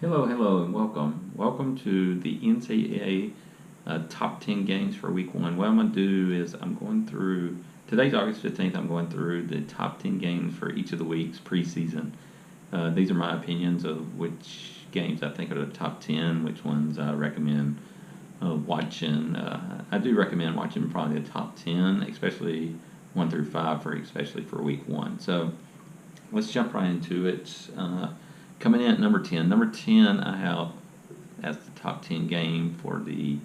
Hello, and welcome. Welcome to the NCAA top 10 games for week one. What I'm going to do is I'm going through, today's August 15th, I'm going through the top 10 games for each of the weeks preseason. These are my opinions of which games I think are the top 10, which ones I recommend watching. I do recommend watching probably the top 10, especially 1 through 5, especially for week one. So let's jump right into it. Coming in at number 10. Number 10, I have as the top 10 game for the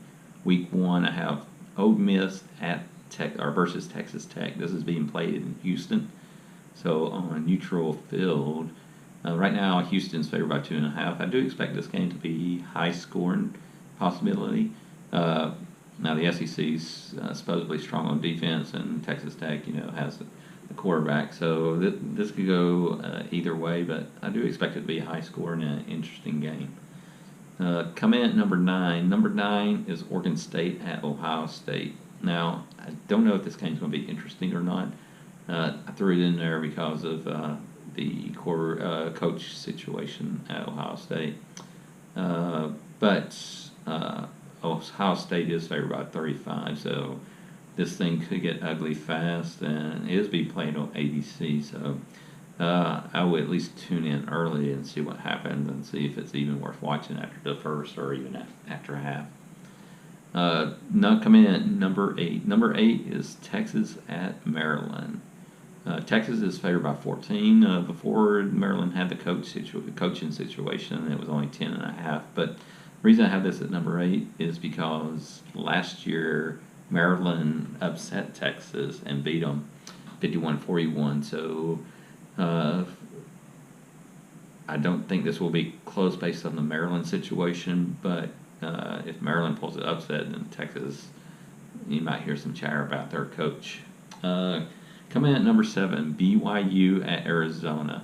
week one. I have Ole Miss at Tech or versus Texas Tech. This is being played in Houston, so on a neutral field. Right now, Houston's favored by 2.5. I do expect this game to be high scoring possibility. Now the SEC's supposedly strong on defense, and Texas Tech, has the quarterback. So this could go either way, but I do expect it to be a high scoring and an interesting game. Coming in at number 9. Number 9 is Oregon State at Ohio State. Now I don't know if this game's going to be interesting or not. I threw it in there because of the coach situation at Ohio State. But Ohio State is favored by 35, so this thing could get ugly fast, and it is being played on ABC. So I would at least tune in early and see what happens and see if it's even worth watching after the first or even after half. Now coming in at number 8. Number 8 is Texas at Maryland. Texas is favored by 14. Before Maryland had the coaching situation, it was only 10.5. But the reason I have this at number 8 is because last year Maryland upset Texas and beat them 51-41. So I don't think this will be close based on the Maryland situation. But if Maryland pulls it upset, then Texas, you might hear some chatter about their coach. Coming in at number 7, BYU at Arizona.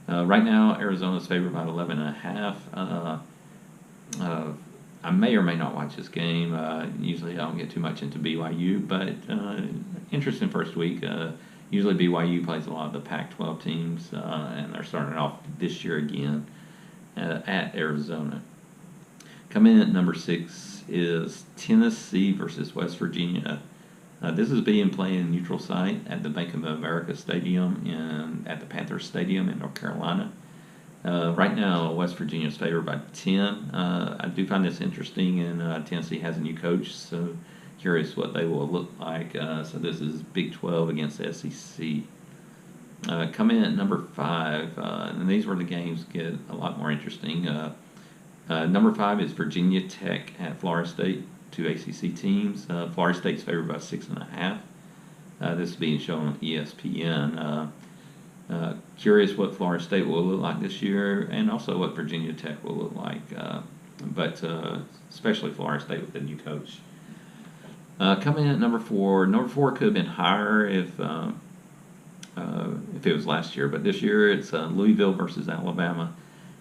Right now, Arizona's favored by 11.5. I may or may not watch this game. Usually, I don't get too much into BYU, but interesting first week. Usually, BYU plays a lot of the Pac-12 teams, and they're starting off this year again at Arizona. Coming in at number 6 is Tennessee versus West Virginia. This is being played in neutral site at the Bank of America Stadium and at the Panthers Stadium in North Carolina. Right now, West Virginia is favored by 10. I do find this interesting, and Tennessee has a new coach, so curious what they will look like. So this is Big 12 against the SEC. Coming in at number 5, and these were the games get a lot more interesting. Number 5 is Virginia Tech at Florida State. Two ACC teams. Florida State's favored by 6.5. This is being shown on ESPN. Curious what Florida State will look like this year, and also what Virginia Tech will look like. But especially Florida State with the new coach. Coming in at number 4. Number 4 could have been higher if it was last year, but this year it's Louisville versus Alabama.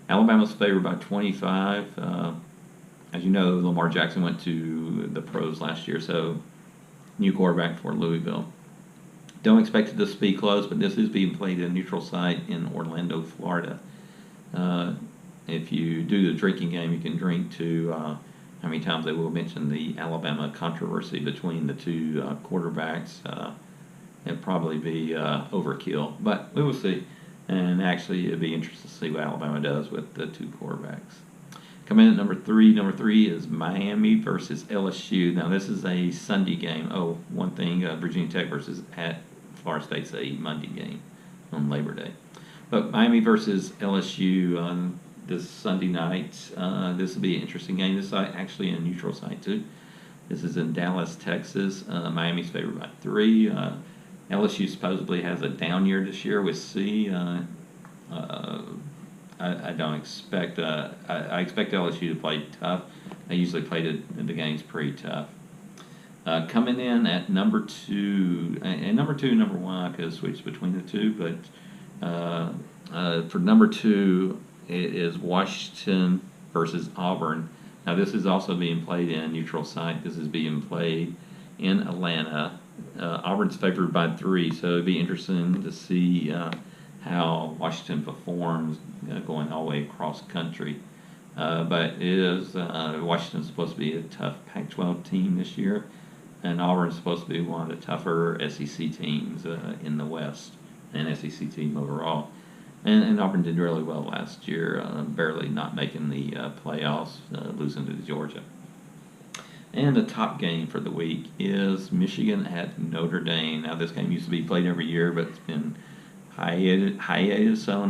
Alabama's favored by 25. As you know, Lamar Jackson went to the pros last year, so new quarterback for Louisville. Don't expect it to be close, but this is being played in a neutral site in Orlando, Florida. If you do the drinking game, you can drink to how many times they will mention the Alabama controversy between the two quarterbacks. It'd probably be overkill, but we will see. And actually, it'd be interesting to see what Alabama does with the two quarterbacks. Coming in at number 3. Number 3 is Miami versus LSU. Now, this is a Sunday game. Oh, one thing, Virginia Tech versus at Florida State's a Monday game on Labor Day. But Miami versus LSU on this Sunday night. This will be an interesting game. This is actually a neutral site, too. This is in Dallas, Texas. Miami's favored by 3. LSU supposedly has a down year this year with C. I don't expect. I expect LSU to play tough. They usually play the games pretty tough. Coming in at number 2, and number 2 and number 1, I could switch between the two, but for number 2, it is Washington versus Auburn. Now, this is also being played in a neutral site. This is being played in Atlanta. Auburn's favored by 3, so it'd be interesting to see how Washington performs going all the way across country. But it is Washington's supposed to be a tough Pac-12 team this year, and Auburn's supposed to be one of the tougher SEC teams in the West, and SEC team overall. And Auburn did really well last year, barely not making the playoffs, losing to Georgia. And the top game for the week is Michigan at Notre Dame. Now, this game used to be played every year, but it's been hiatus on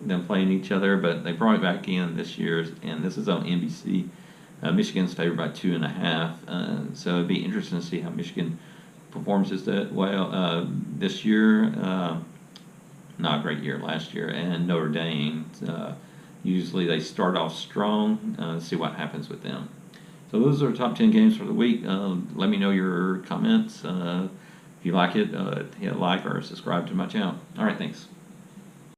them playing each other. But they brought it back in this year, and this is on NBC. Michigan's favored by 2.5, so it'd be interesting to see how Michigan performs this year. Not a great year last year, and Notre Dame. Usually they start off strong. See what happens with them. So those are top 10 games for the week. Let me know your comments. If you like it, hit like or subscribe to my channel. All right, thanks.